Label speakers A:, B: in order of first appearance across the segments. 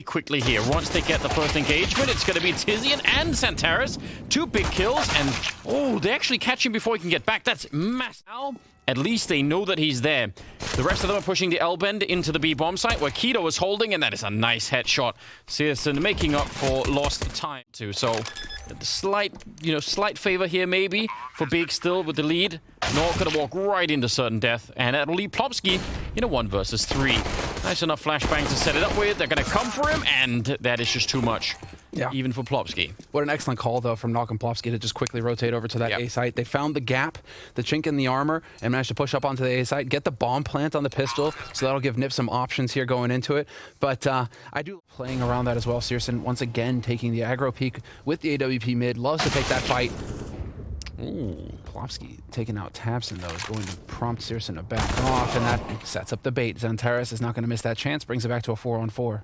A: quickly here. Once they get the first engagement, it's going to be Tizian and Santaris. 2 big kills, and oh, they actually catch him before he can get back. That's massive. Now, at least they know that he's there. The rest of them are pushing the L-bend into the B-bomb site where Keto is holding, and that is a nice headshot. Searson making up for lost time too. So the slight favor here maybe for Big still with the lead. Not gonna walk right into certain death, and that'll leave Plopsky in a 1 versus 3. Nice enough flashbang to set it up with. They're gonna come for him, and that is just too much. Yeah. Even for Plopsky.
B: What an excellent call, though, from Nock and Plopsky to just quickly rotate over to that A site. They found the gap, the chink in the armor, and managed to push up onto the A site, get the bomb plant on the pistol, so that'll give Nip some options here going into it. But I do playing around that as well. Searson, once again, taking the aggro peak with the AWP mid, loves to take that fight. Ooh, Plopsky taking out Tabson, though, is going to prompt Searson to back off, and that sets up the bait. Zantaris is not going to miss that chance, brings it back to a 4-on-4.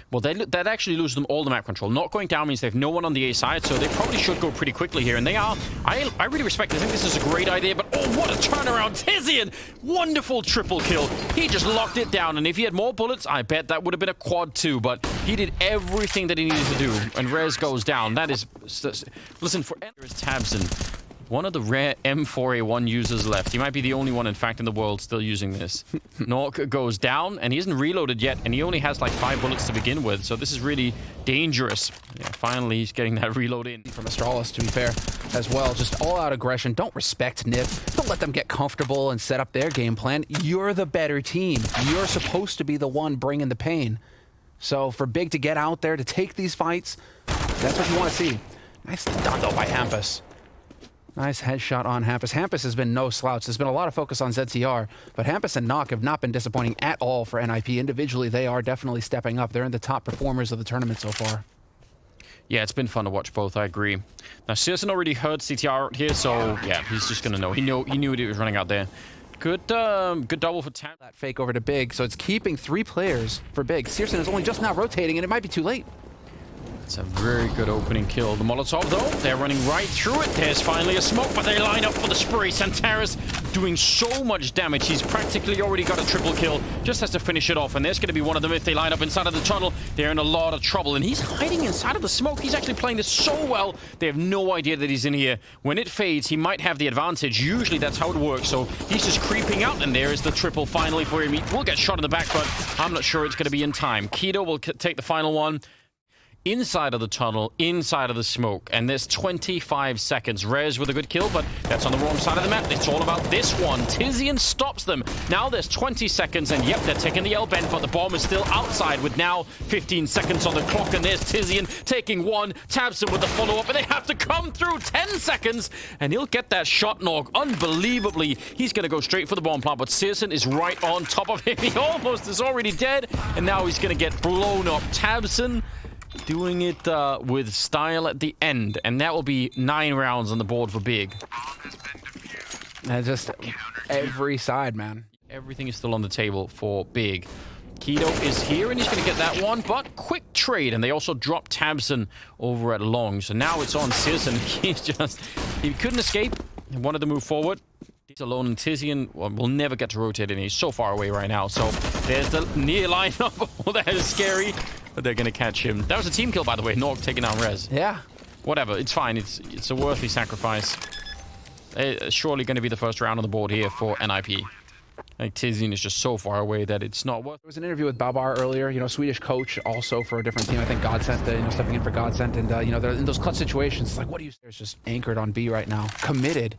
A: Well, that actually loses them all the map control. Not going down means they have no one on the A side, so they probably should go pretty quickly here. And they are. I really respect it. I think this is a great idea, but oh, what a turnaround. Tizian! Wonderful triple kill. He just locked it down, and if he had more bullets, I bet that would have been a quad too, but he did everything that he needed to do, and Rez goes down. That is... Listen, for Tabson, one of the rare M4A1 users left. He might be the only one, in fact, in the world still using this. Nork goes down, and he isn't reloaded yet, and he only has like 5 bullets to begin with, so this is really dangerous. Yeah, finally, he's getting that reload in.
B: From Astralis, to be fair, as well. Just all-out aggression. Don't respect Nip. Don't let them get comfortable and set up their game plan. You're the better team. You're supposed to be the one bringing the pain. So for Big to get out there, to take these fights, that's what you want to see. Nice done, though, by Hampus. Nice headshot on Hampus. Hampus has been no slouch. There's been a lot of focus on ZTR, but Hampus and Nock have not been disappointing at all for NIP. Individually, they are definitely stepping up. They're in the top performers of the tournament so far.
A: Yeah, it's been fun to watch both, I agree. Now, Searson already heard CTR out here, so yeah, he's just going to know. He knew he was running out there. Good double for Tab.
B: That fake over to Big, so it's keeping 3 players for Big. Searson is only just now rotating, and it might be too late.
A: It's a very good opening kill. The Molotov, though, they're running right through it. There's finally a smoke, but they line up for the spray. Santaris doing so much damage. He's practically already got a triple kill. Just has to finish it off, and there's going to be one of them. If they line up inside of the tunnel, they're in a lot of trouble. And he's hiding inside of the smoke. He's actually playing this so well. They have no idea that he's in here. When it fades, he might have the advantage. Usually, that's how it works. So he's just creeping out, and there is the triple finally for him. He will get shot in the back, but I'm not sure it's going to be in time. Keto will take the final one. Inside of the tunnel, inside of the smoke, and there's 25 seconds. Rez with a good kill, but that's on the wrong side of the map. It's all about this one. Tizian stops them. Now there's 20 seconds, and yep, they're taking the L-bend, but the bomb is still outside with now 15 seconds on the clock, and there's Tizian taking one. Tabson with the follow-up, and they have to come through 10 seconds, and he'll get that shot knock. Unbelievably, he's going to go straight for the bomb plant, but Searson is right on top of him. He almost is already dead, and now he's going to get blown up. Tabson doing it with style at the end, and that will be 9 rounds on the board for Big.
B: And just every side, man.
A: Everything is still on the table for Big. Keto is here, and he's going to get that one, but quick trade, and they also drop Tabson over at long. So now it's on Searson. He couldn't escape. He wanted to move forward. He's alone, and Tizian will never get to rotate, and he's so far away right now. So there's the near lineup. Oh, that is scary. But they're going to catch him. That was a team kill, by the way. Nork taking down Rez.
B: Yeah.
A: Whatever. It's fine. It's a worthy sacrifice. Surely going to be the first round on the board here for NIP. I think Tizian is just so far away that it's not worth.
B: There was an interview with Babar earlier, Swedish coach, also for a different team. I think Godsent, stepping in for Godsent. And, they're in those clutch situations. It's like, what do you say? It's just anchored on B right now. Committed.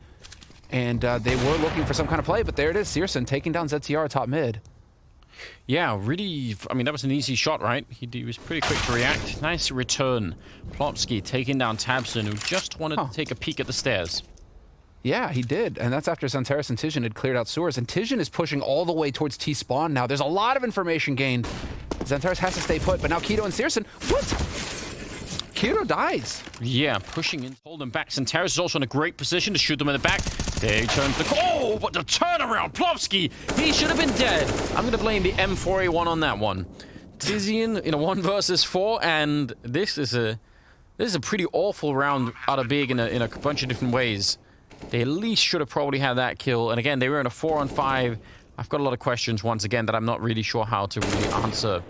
B: And they were looking for some kind of play, but there it is. Searson taking down ZTR top mid.
A: Yeah, really, I mean, that was an easy shot, right? He was pretty quick to react. Nice return. Plopsky taking down Tabson, who just wanted to take a peek at the stairs.
B: Yeah, he did. And that's after Zantaris and Tizian had cleared out sewers. And Tizian is pushing all the way towards T-spawn now. There's a lot of information gained. Zantaris has to stay put, but now Keto and Searson, what? Keto dies.
A: Yeah, pushing in, hold them back. Zantaris is also in a great position to shoot them in the back. There he turns the... Oh, but the turnaround! Plopsky! He should have been dead. I'm going to blame the M4A1 on that one. Tizian in a 1 versus 4, and this is a pretty awful round out of Big in a bunch of different ways. They at least should have probably had that kill. And again, they were in a 4-on-5. I've got a lot of questions once again that I'm not really sure how to really answer.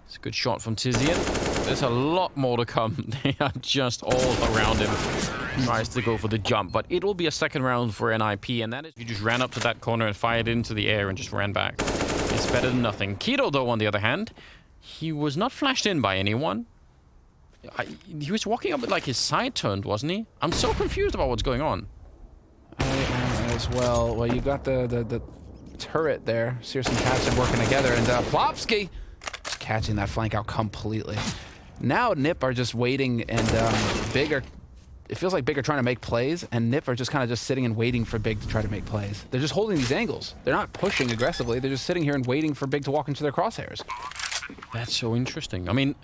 A: It's a good shot from Tizian. There's a lot more to come. They are just all around him. Tries to go for the jump, but it will be a second round for NIP, and that is you just ran up to that corner and fired into the air and just ran back. It's better than nothing. Keto, though, on the other hand, he was not flashed in by anyone. He was walking up with like his side turned, wasn't he? I'm so confused about what's going on.
B: I am as well. Well, you got the turret there. Sears and Captain working together, and Plopsky catching that flank out completely. Now Nip are just waiting, and Big are... It feels like Big are trying to make plays, and Nip are just kind of just sitting and waiting for Big to try to make plays. They're just holding these angles. They're not pushing aggressively. They're just sitting here and waiting for Big to walk into their crosshairs.
A: That's so interesting. I mean,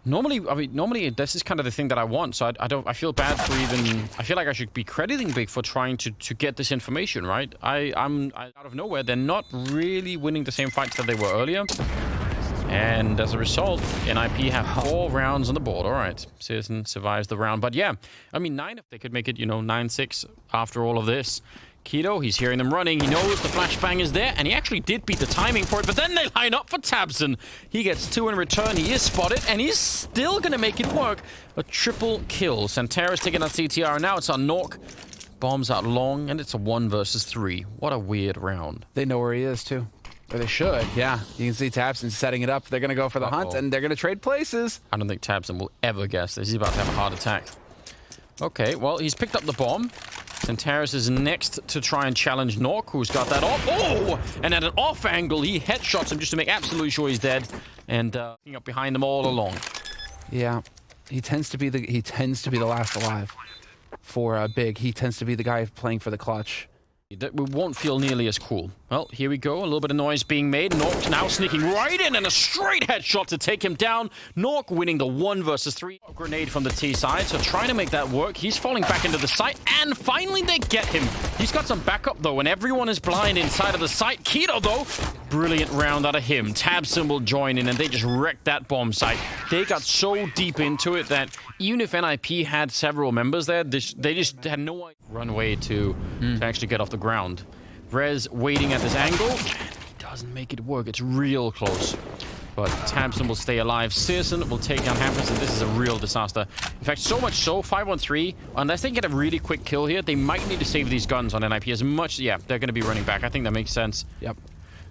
A: normally this is kind of the thing that I want. So I feel bad for even. I feel like I should be crediting Big for trying to get this information, right? I'm out of nowhere. They're not really winning the same fights that they were earlier. And as a result, NIP have 4 rounds on the board. All right, Citizen survives the round. But yeah, I mean, 9 if they could make it, 9-6 after all of this. Keto, he's hearing them running. He knows the flashbang is there, and he actually did beat the timing for it. But then they line up for Tabson. He gets 2 in return. He is spotted, and he's still going to make it work. A triple kill. Santeras taking that CTR, and now it's on Nork. Bombs out long, and it's a 1 versus 3. What a weird round.
B: They know where he is, too. Or they should, yeah. You can see Tabson setting it up. They're going to go for the hunt, and they're going to trade places.
A: I don't think Tabson will ever guess this. He's about to have a heart attack. Okay, well, he's picked up the bomb. Santeras is next to try and challenge Nork, who's got that off. Oh! And at an off angle, he headshots him just to make absolutely sure he's dead. And picking up behind them all along.
B: Yeah, he tends to be the last alive for Big. He tends to be the guy playing for the clutch.
A: That we won't feel nearly as cool. Well, here we go. A little bit of noise being made. Nork now sneaking right in and a straight headshot to take him down. Nork winning the 1 versus 3. Grenade from the T side, so trying to make that work. He's falling back into the site, and finally they get him. He's got some backup, though, and everyone is blind inside of the site. Keto, though, brilliant round out of him. Tabson will join in, and they just wrecked that bomb site. They got so deep into it that even if NIP had several members there, they just had no runway to actually get off the ground. Rez waiting at this angle, and he doesn't make it work. It's real close. But Tabson will stay alive. Searson will take down Hampers, and this is a real disaster. In fact, so much so, 5-on-3, unless they get a really quick kill here, they might need to save these guns on NIP as much. Yeah, they're going to be running back. I think that makes sense.
B: Yep.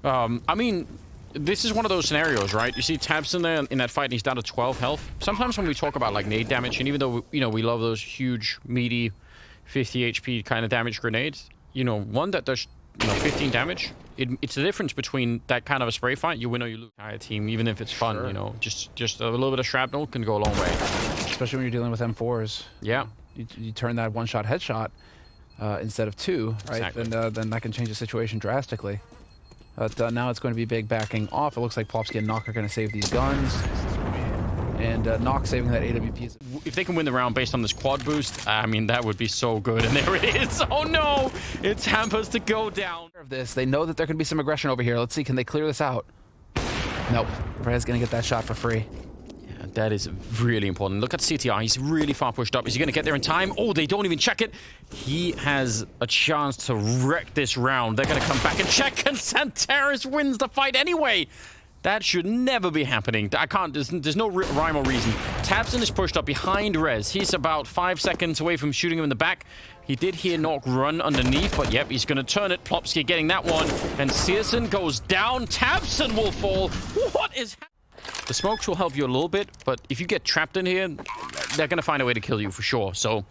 A: I mean, this is one of those scenarios, right? You see Tabson there in that fight, and he's down to 12 health. Sometimes when we talk about, like, nade damage, and even though, we love those huge, meaty, 50 HP kind of damage grenades, one that does 15 damage, it's the difference between that kind of a spray fight. You win or you lose. Entire team, even if it's fun,
B: Sure.
A: just a little bit of shrapnel can go a long way.
B: Especially when you're dealing with M4s.
A: Yeah.
B: You turn that one-shot headshot instead of 2, right?
A: Exactly.
B: Then that can change the situation drastically. But now it's going to be Big backing off. It looks like Plopsky and Nock are going to save these guns. And Nock saving that AWP.
A: If they can win the round based on this quad boost, I mean, that would be so good. And there it is. Oh, no. It's Hampers to go down.
B: Of this, they know that there can be some aggression over here. Let's see, can they clear this out? Nope. Red's going to get that shot for free.
A: Yeah, that is really important. Look at CTR. He's really far pushed up. Is he going to get there in time? Oh, they don't even check it. He has a chance to wreck this round. They're going to come back and check, and Santeras wins the fight anyway. That should never be happening. I can't, there's no rhyme or reason. Tabson is pushed up behind Rez. He's about 5 seconds away from shooting him in the back. He did hear Nork run underneath, but yep, he's going to turn it. Plopsky getting that one. And Searson goes down. Tabson will fall. What is happening? The smokes will help you a little bit, but if you get trapped in here, they're going to find a way to kill you for sure. So,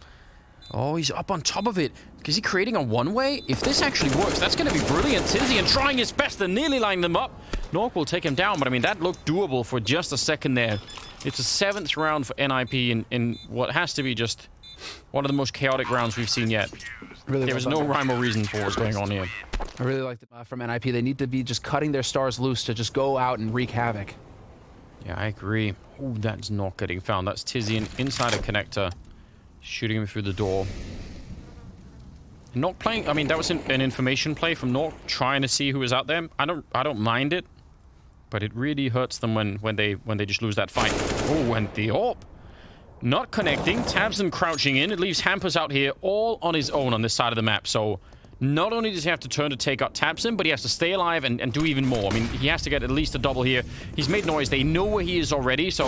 A: oh, he's up on top of it. Is he creating a one-way? If this actually works, that's going to be brilliant. Tizian trying his best to nearly line them up. Nork will take him down, but I mean, that looked doable for just a second there. It's a 7th round for NIP in what has to be just one of the most chaotic rounds we've seen yet.
B: Really
A: there is no rhyme or reason for what's going on here.
B: I really like from NIP. They need to be just cutting their stars loose to just go out and wreak havoc.
A: Yeah, I agree. Ooh, that's not getting found. That's Tizian inside a connector, shooting him through the door. Nork playing, I mean, that was an information play from Nork, trying to see who was out there. I don't mind it, but it really hurts them when they just lose that fight. Oh, and the AWP not connecting. Tabson crouching in. It leaves Hampers out here all on his own on this side of the map. So Not only does he have to turn to take out Tabson, but he has to stay alive and do even more. I mean, he has to get at least a double here. He's made noise. They know where he is already, so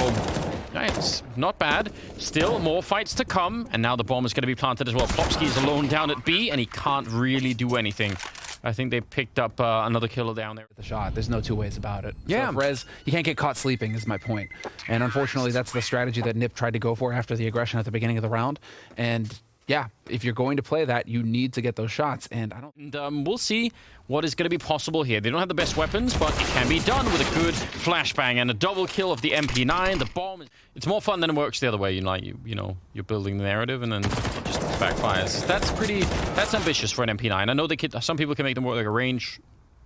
A: it's not bad. Still, more fights to come, and now the bomb is going to be planted as well. Plopsky is alone down at B, and he can't really do anything. I think they picked up another killer down there.
B: The shot. There's no two ways about it.
A: Yeah.
B: So Rez, you can't get caught sleeping is my point. And unfortunately, that's the strategy that Nip tried to go for after the aggression at the beginning of the round. And yeah, if you're going to play that, you need to get those shots. And I don't...
A: And we'll see what is going to be possible here. They don't have the best weapons, but it can be done with a good flashbang and a double kill of the MP9. The bomb, it's more fun than it works the other way. You know, you're building the narrative and then it just backfires. That's ambitious for an MP9. I know some people can make them work like a range,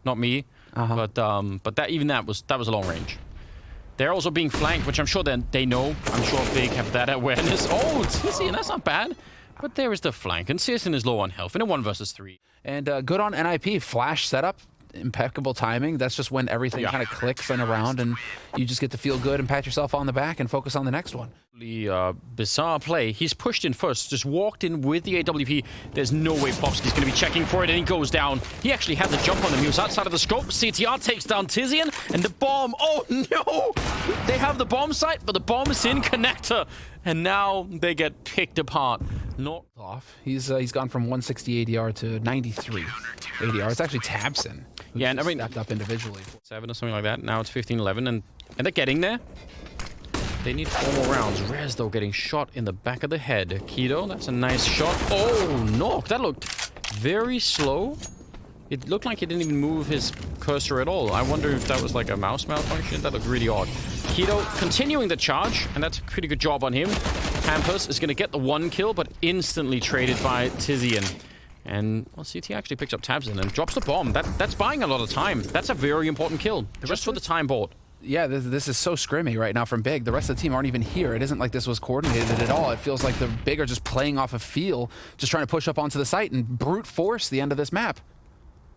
A: not me. But that was a long range. They're also being flanked, which I'm sure they know. I'm sure Big have that awareness. Oh, Tizian, that's not bad. But there is the flank, and CSN is low on health in a 1 versus 3.
B: And good on NIP. Flash setup, impeccable timing. That's just when everything kind of clicks in around, and you just get to feel good and pat yourself on the back and focus on the next one.
A: Bizarre play. He's pushed in first, just walked in with the AWP. There's no way Plopsky's going to be checking for it, and he goes down. He actually had the jump on him. He was outside of the scope. CTR takes down Tizian, and the bomb. Oh, no! They have the bomb site, but the bomb is in connector, and now they get picked apart. Not
B: off. He's gone from 160 ADR to 93 ADR. It's actually Tabson.
A: Yeah, and I mean,
B: stepped up individually.
A: 7 or something like that. Now it's 15-11, and they're getting there. They need 4 more rounds. Rez, though, getting shot in the back of the head. Kido, that's a nice shot. Oh, no. That looked very slow. It looked like he didn't even move his cursor at all. I wonder if that was like a mouse malfunction. That looked really odd. Kido continuing the charge, and that's a pretty good job on him. Hampus is going to get the 1 kill, but instantly traded by Tizian. And, well, CT actually picks up Tabson and drops the bomb. That's buying a lot of time. That's a very important kill, just for the time bought.
B: Yeah, this is so scrimmy right now from Big. The rest of the team aren't even here. It isn't like this was coordinated at all. It feels like the Big are just playing off a feel, just trying to push up onto the site and brute force the end of this map.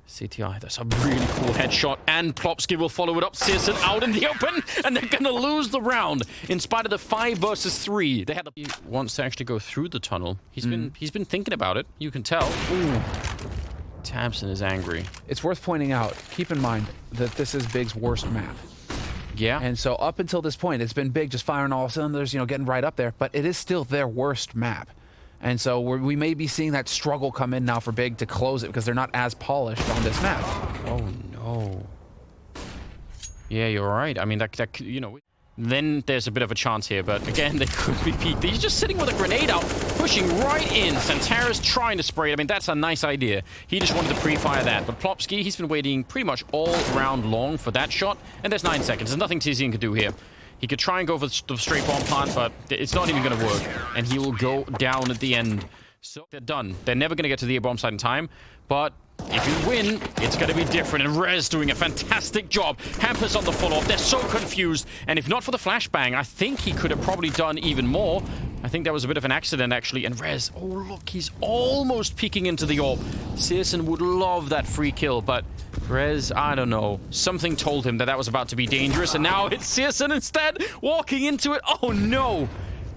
A: CTI, that's a really cool headshot, and Plopsky will follow it up. Searson out in the open, and they're going to lose the round. In spite of the 5 versus 3, they had he wants to actually go through the tunnel. He's been thinking about it. You can tell. Ooh. Tabson is angry.
B: It's worth pointing out, keep in mind that this is Big's worst map.
A: Yeah.
B: And so up until this point, it's been Big just firing all cylinders, getting right up there, but it is still their worst map. And so we may be seeing that struggle come in now for Big to close it because they're not as polished on this map.
A: Oh, no. Yeah, you're right. I mean, that then there's a bit of a chance here, but again, they could be peaked. He's just sitting with a grenade out, pushing right in. Santara's trying to spray it. I mean, that's a nice idea. He just wanted to pre-fire that. But Plopsky, he's been waiting pretty much all round long for that shot, and there's 9 seconds. There's nothing Tizian could do here. He could try and go for the straight bomb plant, but it's not even going to work. And he will go down at the end. So they're done. They're never going to get to the A-bomb site in time. But if you win, it's going to be different. And Rez doing a fantastic job. Hampus on the follow-up. They're so confused. And if not for the flashbang, I think he could have probably done even more. I think that was a bit of an accident, actually. And Rez, oh, look, he's almost peeking into the orb. Searson would love that free kill, but Rez, I don't know. Something told him that was about to be dangerous, and now it's Searson instead, walking into it. Oh, no.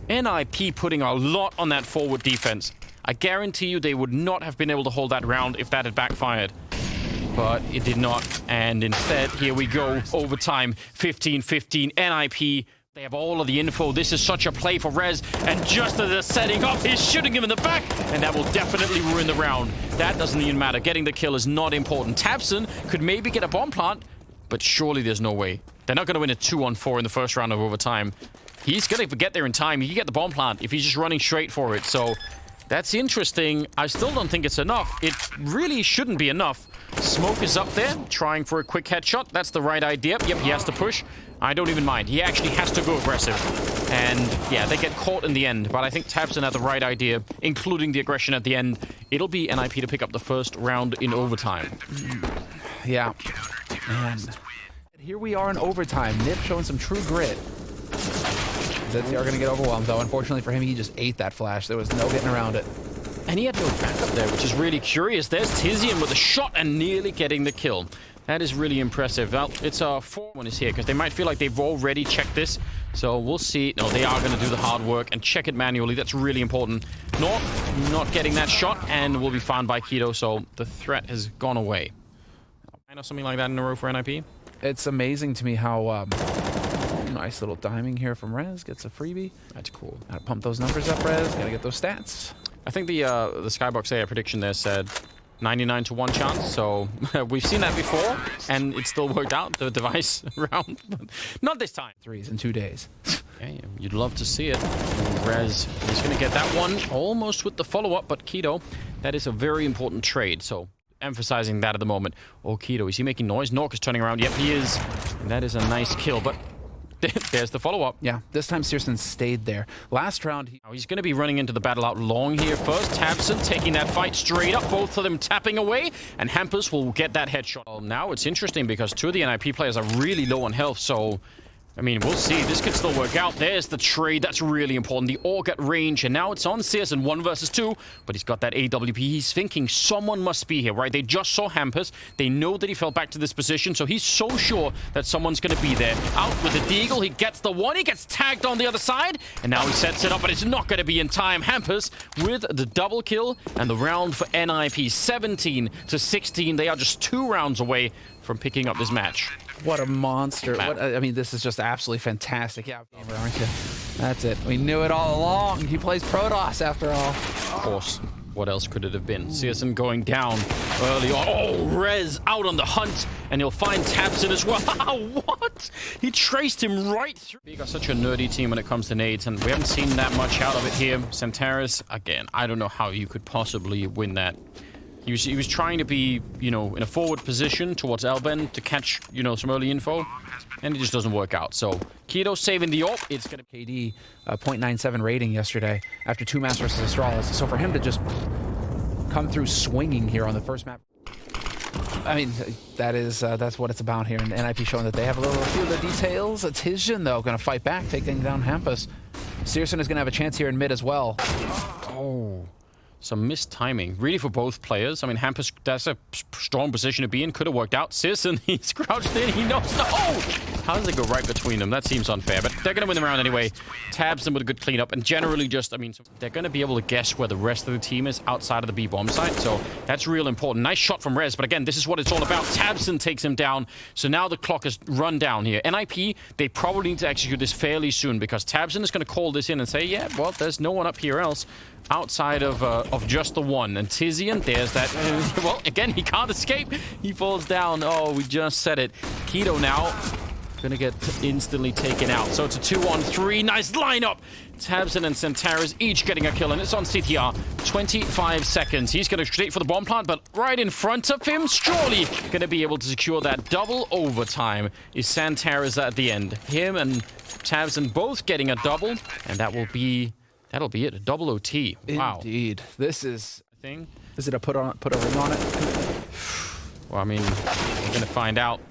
A: NIP putting a lot on that forward defense. I guarantee you they would not have been able to hold that round if that had backfired. But it did not, and instead, here we go. Overtime, 15-15, NIP. They have all of the info. This is such a play for Rez, and just as they're setting up, he's shooting him in the back, and that will definitely ruin the round. That doesn't even matter. Getting the kill is not important. Tabson could maybe get a bomb plant, but surely there's no way. They're not going to win a 2-on-4 in the first round of overtime. He's going to get there in time. He can get the bomb plant if he's just running straight for it, so that's interesting. I still don't think it's enough. It really shouldn't be enough. Smoke is up there, trying for a quick headshot. That's the right idea. Yep, he has to push. I don't even mind. He actually has to go aggressive. And yeah, they get caught in the end. But I think Tabson had the right idea, including the aggression at the end. It'll be NIP to pick up the first round in overtime.
B: Yeah. Man. Here we are in overtime. Nip showing some true grit. ZT are going to get overwhelmed, though. Unfortunately for him, he just ate that flash. There was no getting around it.
A: And he had no backup there, which is really curious. There's Tizian with a shot and nearly getting the kill. That is really impressive. Well, it's a 4-1 is here because they might feel like they've already checked this. So we'll see. No, they are going to do the hard work and check it manually. That's really important. Not getting that shot, and will be found by Keto. So the threat has gone away. I know something like that in a row for NIP.
B: It's amazing to me how nice little diming here from Rez. Gets a freebie.
A: That's cool.
B: Gotta pump those numbers up, Rez. Gotta get those stats.
A: I think the Skybox AI prediction there said 99 to 1 chance, so we've seen that before, and it still worked out, the device round, but not this time.
B: 3s in 2 days.
A: Yeah, you'd love to see it. Rez is going to get that one almost with the follow-up, but Keto, that is a very important trade, so emphasizing that at the moment. Oh, Keto, is he making noise? Nork is turning around. Yep, he is, and that is a nice kill, but there's the follow-up.
B: Yeah, this time Searson stayed there. Last round,
A: he's going to be running into the battle out long here first. Tabson taking that fight straight up, both of them tapping away, and Hampus will get that headshot. Well, now it's interesting because 2 of the NIP players are really low on health, so I mean, we'll see. This could still work out. There's the trade. That's really important. The AUG at range, and now it's on Searson 1 versus 2, but he's got that AWP. He's thinking someone must be here, right? They just saw Hampus. They know that he fell back to this position, so he's so sure that someone's going to be there. Out with the deagle. He gets the one. He gets tagged on the other side, and now he sets it up, but it's not going to be in time. Hampus with the double kill, and the round for NIP, 17 to 16. They are just 2 rounds away from picking up this match.
B: What a monster. I mean, this is just absolutely fantastic. Yeah, aren't you? That's it. We knew it all along. He plays Protoss after all.
A: Of course. What else could it have been? Searson going down early on. Oh, Rez out on the hunt, and he'll find Tabson as well. What? He traced him right through. We got such a nerdy team when it comes to nades, and we haven't seen that much out of it here. Santaris, again, I don't know how you could possibly win that. He was trying to be, you know, in a forward position towards Elben to catch, you know, some early info, and it just doesn't work out. So Keto saving the AWP. It's gonna
B: KD 0.97 rating yesterday after 2 maps versus Astralis. So for him to just come through swinging here on the first map, I mean, that's what it's about here. And NIP showing that they have a few of the details. It's Hizjin though, gonna fight back, taking down Hampus. Searson is gonna have a chance here in mid as well.
A: Oh. Some missed timing, really, for both players. I mean, Hampus, that's a strong position to be in. Could have worked out. Searson, he's crouched in. He knows. Oh! How does it go right between them? That seems unfair, but they're going to win the round anyway. Tabs them with a good cleanup, and generally just, I mean, they're going to be able to guess where the rest of the team is outside of the B bomb site, so that's real important. Nice shot from Rez, but again, this is what it's all about. Tabson takes him down, so now the clock is run down here. NIP, they probably need to execute this fairly soon because Tabson is going to call this in and say, yeah, well, there's no one up here else outside of just the one. And Tizian, there's that. Well, again, he can't escape. He falls down. Oh, we just said it. Keto now gonna get instantly taken out. So it's a 2-on-3. Nice lineup. Tabson and Santaris each getting a kill, and it's on CTR. 25 seconds. He's gonna straight for the bomb plant, but right in front of him, surely gonna be able to secure that double overtime. Is Santaris at the end? Him and Tabson both getting a double, and that'll be it. A double OT. Wow.
B: Indeed. This is
A: a thing.
B: Is it a put a ring on it?
A: Well, I mean, we're gonna find out.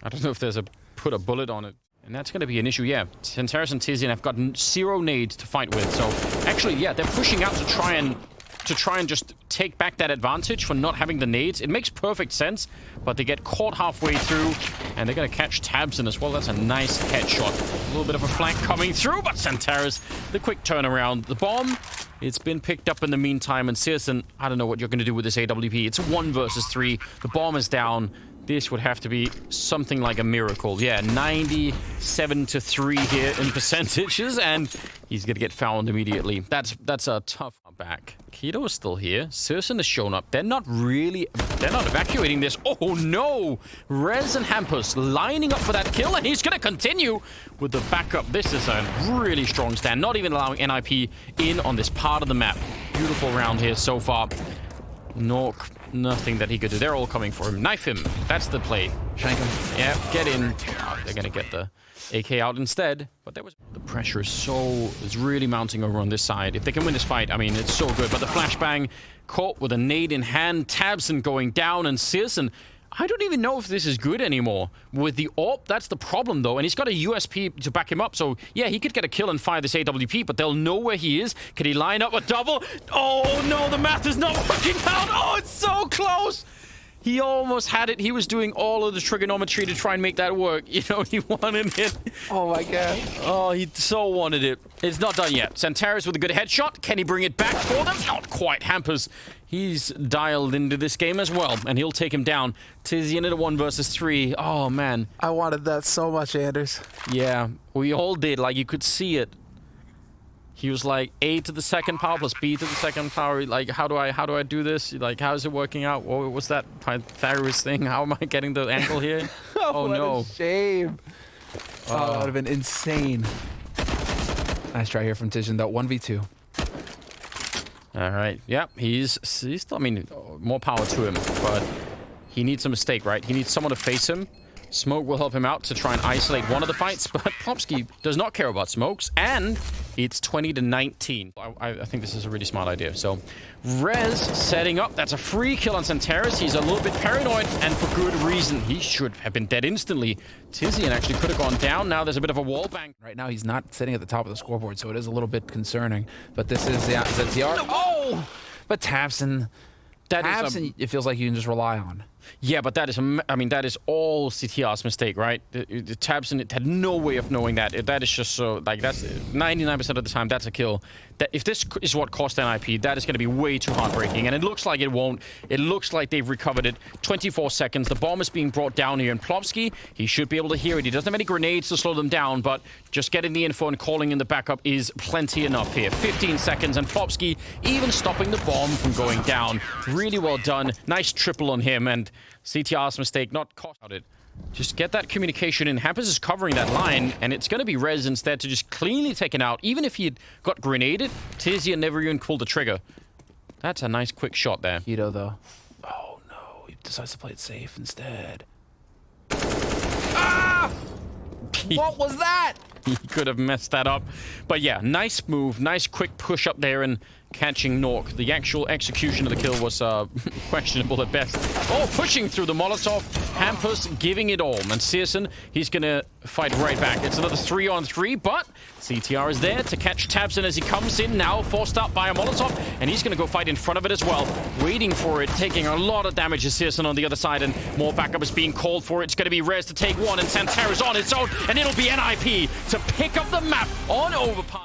A: I don't know if there's a put a bullet on it. And that's going to be an issue, yeah. Santaris and Tizian have got 0 nades to fight with. So, actually, yeah, they're pushing out to try and just take back that advantage for not having the nades. It makes perfect sense, but they get caught halfway through, and they're going to catch Tabson as well. That's a nice headshot. A little bit of a flank coming through, but Santaris, the quick turnaround. The bomb, it's been picked up in the meantime, and Searson, I don't know what you're going to do with this AWP. It's 1 versus 3. The bomb is down. This would have to be something like a miracle. Yeah, 97 to 3 here in percentages, and he's going to get found immediately. That's a tough back. Keto is still here. Searson has shown up. They're not evacuating this. Oh, no. Rez and Hampus lining up for that kill, and he's going to continue with the backup. This is a really strong stand, not even allowing NIP in on this part of the map. Beautiful round here so far. Nork, nothing that he could do. They're all coming for him. Knife him. That's the play.
B: Shank him.
A: Yeah, get in. Oh, they're going to get the AK out instead. But the pressure is really mounting over on this side. If they can win this fight, I mean, it's so good. But the flashbang caught with a nade in hand. Tabson going down, and Searson, I don't even know if this is good anymore. With the AWP, that's the problem, though. And he's got a USP to back him up. So, yeah, he could get a kill and fire this AWP, but they'll know where he is. Can he line up a double? Oh, no, the math is not working out. Oh, it's so close. He almost had it. He was doing all of the trigonometry to try and make that work. You know, he wanted it.
B: Oh my god.
A: Oh, he so wanted it. It's not done yet. Santaris with a good headshot. Can he bring it back for them? Not quite. Hampers, he's dialed into this game as well, and he'll take him down. Tizian at a 1 versus 3. Oh, man.
B: I wanted that so much, Anders.
A: Yeah, we all did. Like, you could see it. He was like A to the second power plus B to the second power. Like, how do I do this? Like, how is it working out? What was that Pythagoras thing? How am I getting the angle here? Oh
B: what
A: no!
B: A shame. Oh, that would have been insane. Nice try here from Tizian though. 1v2.
A: All right. Yep. He's still. I mean, more power to him, but he needs a mistake, right? He needs someone to face him. Smoke will help him out to try and isolate one of the fights, but Plopsky does not care about smokes, and it's 20-19. I think this is a really smart idea. So, Rez setting up. That's a free kill on Santaris. He's a little bit paranoid, and for good reason. He should have been dead instantly. Tizian actually could have gone down. Now there's a bit of a wall bang.
B: Right now, he's not sitting at the top of the scoreboard, so it is a little bit concerning. But this is the ZR. Oh! But Tabson, it feels like you can just rely on.
A: Yeah, but that is, I mean, that is all CTR's mistake, right? The Tabson had no way of knowing that. That is just so, like, that's 99% of the time, that's a kill. That if this is what cost NIP, that is going to be way too heartbreaking, and it looks like it won't. It looks like they've recovered it. 24 seconds, the bomb is being brought down here, and Plopsky, he should be able to hear it. He doesn't have any grenades to slow them down, but just getting the info and calling in the backup is plenty enough here. 15 seconds, and Plopsky even stopping the bomb from going down. Really well done. Nice triple on him, and CTR's mistake, not cost out it. Just get that communication in. Hampers is covering that line, and it's going to be Rez instead to just cleanly take it out. Even if he had got grenaded, Tizian never even pulled the trigger. That's a nice quick shot there.
B: Keto, though. Oh, no. He decides to play it safe instead. Ah! What was that?
A: He could have messed that up. But yeah, nice move. Nice quick push up there and catching Nork. The actual execution of the kill was questionable at best. Oh, pushing through the Molotov. Hampus giving it all. And Searson, he's going to fight right back. It's another 3-on-3, but CTR is there to catch Tabson as he comes in now, forced up by a Molotov, and he's going to go fight in front of it as well. Waiting for it, taking a lot of damage as Searson on the other side, and more backup is being called for. It's going to be Rez to take one, and Santaris on its own, and it'll be NIP to pick up the map on Overpass.